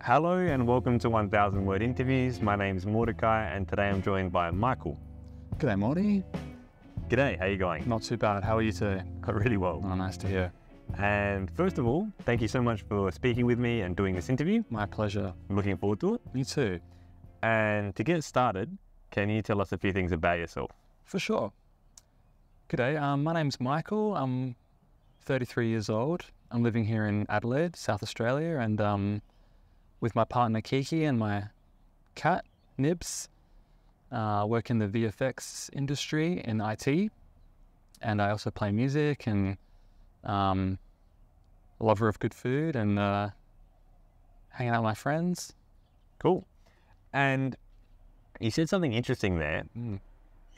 Hello and welcome to 1000 Word Interviews. My name is Mordecai and today I'm joined by Michael. G'day, Morty. G'day, how you going? Not too bad. How are you today? Really well. Oh, nice to hear. And first of all, thank you so much for speaking with me and doing this interview. My pleasure. I'm looking forward to it. Me too. And to get started, can you tell us a few things about yourself? For sure. G'day, my name's Michael. I'm 33 years old. I'm living here in Adelaide, South Australia, and with my partner Kiki and my cat, Nibs. Work in the VFX industry in IT, and I also play music and a lover of good food and hanging out with my friends. Cool. And you said something interesting there. You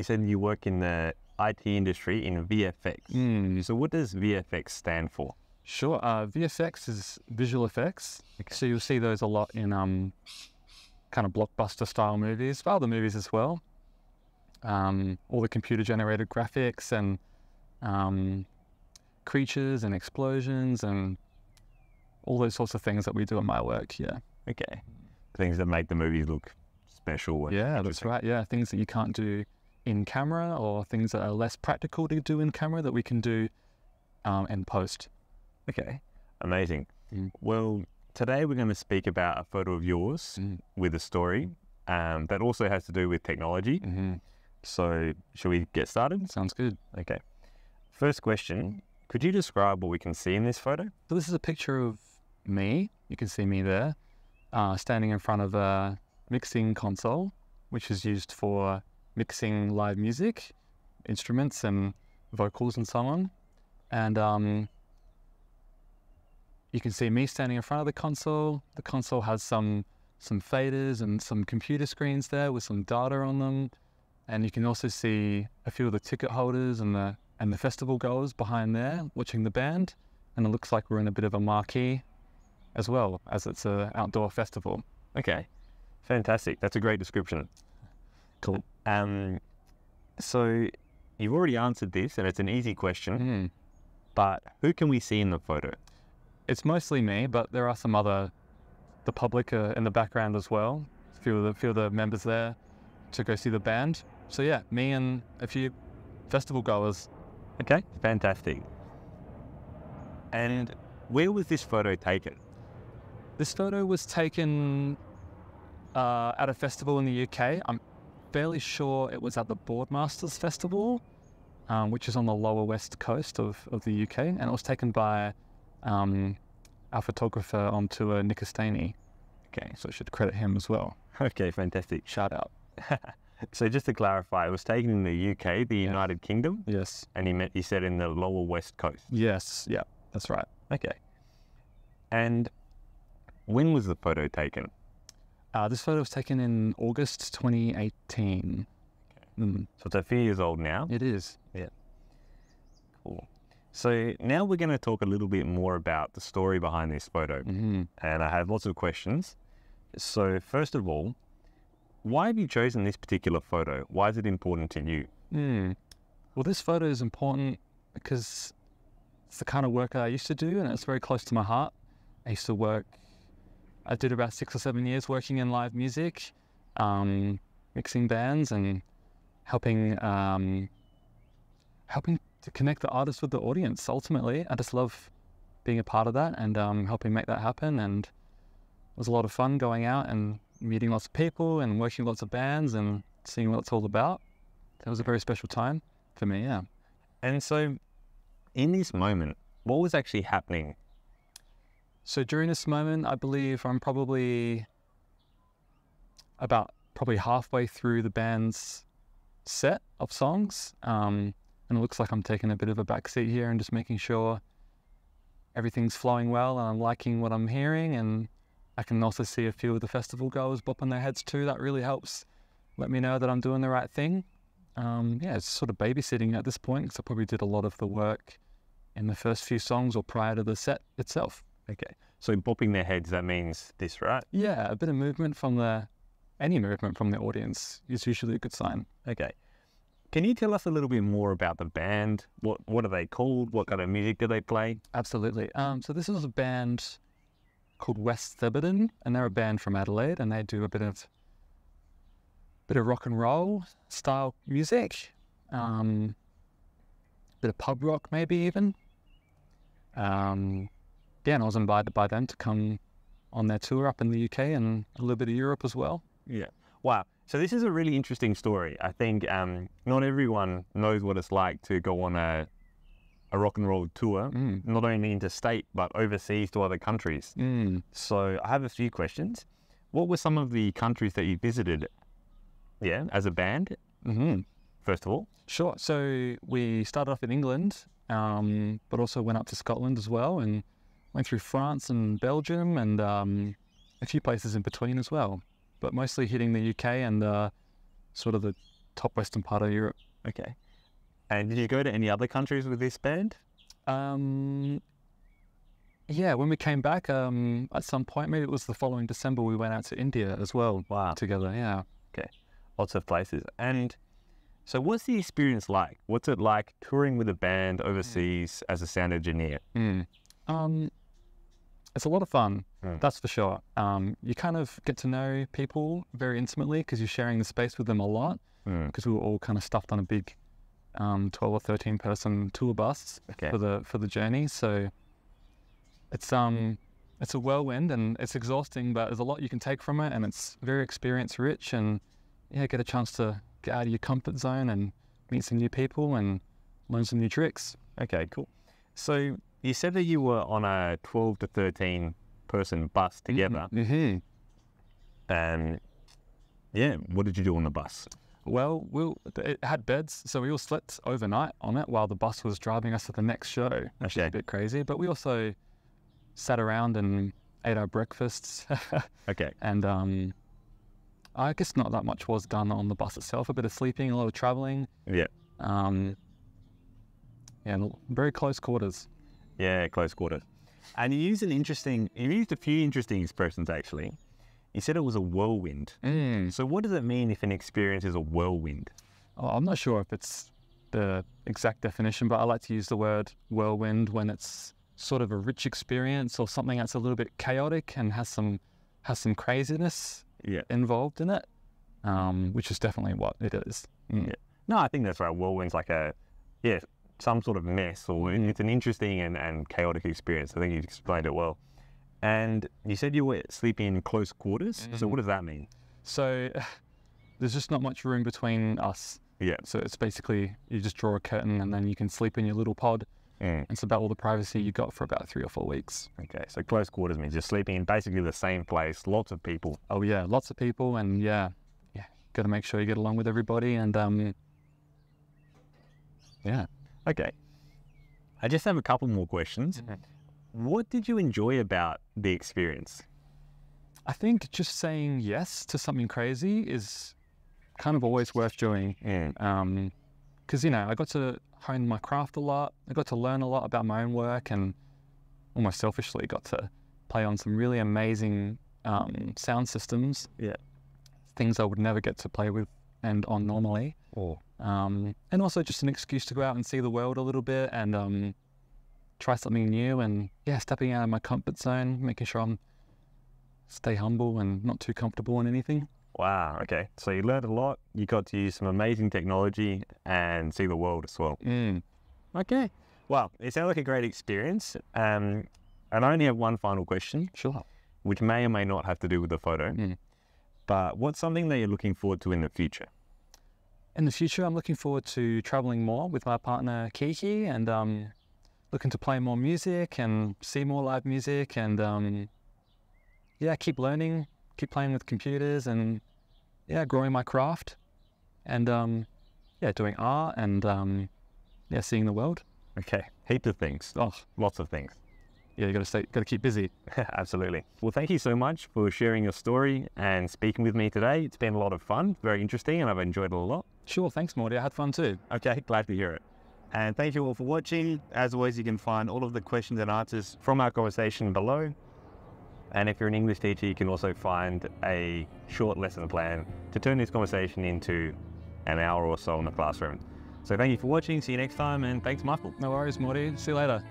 said you work in the IT industry in VFX. So what does VFX stand for? Sure. VFX is visual effects. Okay. So you'll see those a lot in kind of blockbuster style movies, but other movies as well. All the computer generated graphics and creatures and explosions and all those sorts of things that we do in my work. Yeah. Okay. Things that make the movies look special. Yeah, that's right. Yeah. Things that you can't do in camera or things that are less practical to do in camera that we can do in post. Okay. Amazing. Well, today we're going to speak about a photo of yours with a story that also has to do with technology. So shall we get started? Sounds good. Okay. First question, could you describe what we can see in this photo? So this is a picture of me. You can see me there, standing in front of a mixing console, which is used for mixing live music, instruments and vocals and so on. And you can see me standing in front of the console. The console has some faders and some computer screens there with some data on them. And you can also see a few of the ticket holders and the festival goers behind there watching the band. And it looks like we're in a bit of a marquee as well, as it's an outdoor festival. Okay, fantastic. That's a great description. Cool. So you've already answered this and it's an easy question, but who can we see in the photo? It's mostly me, but there are the public in the background as well. A few of the members there to go see the band. So yeah, me and a few festival goers. Okay, fantastic. And where was this photo taken? This photo was taken at a festival in the UK. I'm fairly sure it was at the Boardmasters Festival, which is on the lower west coast of the UK, and it was taken by our photographer on tour, Nick Estaney. Okay, so I should credit him as well. Okay, fantastic. Shout out. So just to clarify, it was taken in the UK, the United Kingdom? Yes. And he said in the lower west coast? Yes, yeah, that's right. Okay. And when was the photo taken? This photo was taken in August 2018. Okay. So it's a few years old now? It is. Yeah. Cool. So now we're going to talk a little bit more about the story behind this photo. And I have lots of questions. So first of all, why have you chosen this particular photo? Why is it important to you? Well, this photo is important because it's the kind of work that I used to do and it's very close to my heart. I did about 6 or 7 years working in live music, mixing bands and helping to connect the artist with the audience. Ultimately, I just love being a part of that and helping make that happen. And it was a lot of fun going out and meeting lots of people and working with lots of bands and seeing what it's all about. It was a very special time for me, yeah. And so in this moment, what was actually happening? So during this moment, I believe I'm probably halfway through the band's set of songs. And it looks like I'm taking a bit of a backseat here and just making sure everything's flowing well and I'm liking what I'm hearing. And I can also see a few of the festival goers bopping their heads too. That really helps let me know that I'm doing the right thing. Yeah, it's sort of babysitting at this point because I probably did a lot of the work in the first few songs or prior to the set itself. Okay, so bopping their heads, that means this, right? Yeah, a bit of movement any movement from the audience is usually a good sign. Okay. Can you tell us a little bit more about the band? What are they called? What kind of music do they play? Absolutely. So this is a band called West Theberton, and they're a band from Adelaide, and they do a bit of rock and roll style music, bit of pub rock maybe even. And I was invited by them to come on their tour up in the UK and a little bit of Europe as well. Yeah. Wow. So this is a really interesting story. I think not everyone knows what it's like to go on a rock and roll tour, not only interstate, but overseas to other countries. So I have a few questions. What were some of the countries that you visited, as a band, first of all? Sure. So we started off in England, but also went up to Scotland as well, and went through France and Belgium and a few places in between as well, but mostly hitting the UK and sort of the top western part of Europe. Okay. And did you go to any other countries with this band? When we came back, at some point, maybe it was the following December, we went out to India as well. Wow. Together, yeah. Okay. Lots of places. And so what's the experience like? What's it like touring with a band overseas as a sound engineer? It's a lot of fun, that's for sure. You kind of get to know people very intimately because you're sharing the space with them a lot, because we were all kind of stuffed on a big 12 or 13 person tour bus for the journey. So it's a whirlwind and it's exhausting, but there's a lot you can take from it, and it's very experience rich, and get a chance to get out of your comfort zone and meet some new people and learn some new tricks. Okay, cool. So you said that you were on a 12 to 13 person bus together. And what did you do on the bus? Well, it had beds, so we all slept overnight on it while the bus was driving us to the next show, which is a bit crazy. But we also sat around and ate our breakfasts. Okay. And I guess not that much was done on the bus itself. A bit of sleeping, a lot of traveling. Yeah. Very close quarters. Yeah, close quarters. And you used a few interesting expressions actually. You said it was a whirlwind. So what does it mean if an experience is a whirlwind? Oh, I'm not sure if it's the exact definition, but I like to use the word whirlwind when it's sort of a rich experience or something that's a little bit chaotic and has some craziness involved in it, which is definitely what it is. Yeah. No, I think that's right. Whirlwind's like some sort of mess, or it's an interesting and chaotic experience. I think you explained it well. And you said you were sleeping in close quarters. So what does that mean? So there's just not much room between us. Yeah. So it's basically you just draw a curtain and then you can sleep in your little pod. It's about all the privacy you got for about 3 or 4 weeks. Okay, so close quarters means you're sleeping in basically the same place, lots of people. Oh yeah, lots of people, and got to make sure you get along with everybody, and Okay. I just have a couple more questions. What did you enjoy about the experience? I think just saying yes to something crazy is kind of always worth doing. Because, I got to hone my craft a lot. I got to learn a lot about my own work, and almost selfishly got to play on some really amazing sound systems. Yeah. Things I would never get to play with and on normally. And also just an excuse to go out and see the world a little bit and try something new, and stepping out of my comfort zone, making sure I'm stay humble and not too comfortable in anything. Wow, okay. So you learned a lot, you got to use some amazing technology and see the world as well. Okay. Well, it sounds like a great experience. And I only have one final question. Sure. Which may or may not have to do with the photo. But what's something that you're looking forward to in the future? In the future, I'm looking forward to traveling more with my partner Kiki, and looking to play more music and see more live music, and keep learning, keep playing with computers, and growing my craft, and doing art, and seeing the world. Okay, heaps of things. Oh, lots of things. Yeah, you got to keep busy. Absolutely. Well, thank you so much for sharing your story and speaking with me today. It's been a lot of fun, very interesting, and I've enjoyed it a lot. Sure, thanks, Morty. I had fun too. Okay, glad to hear it. And thank you all for watching. As always, you can find all of the questions and answers from our conversation below. And if you're an English teacher, you can also find a short lesson plan to turn this conversation into an hour or so in the classroom. So thank you for watching. See you next time, and thanks, Michael. No worries, Morty. See you later.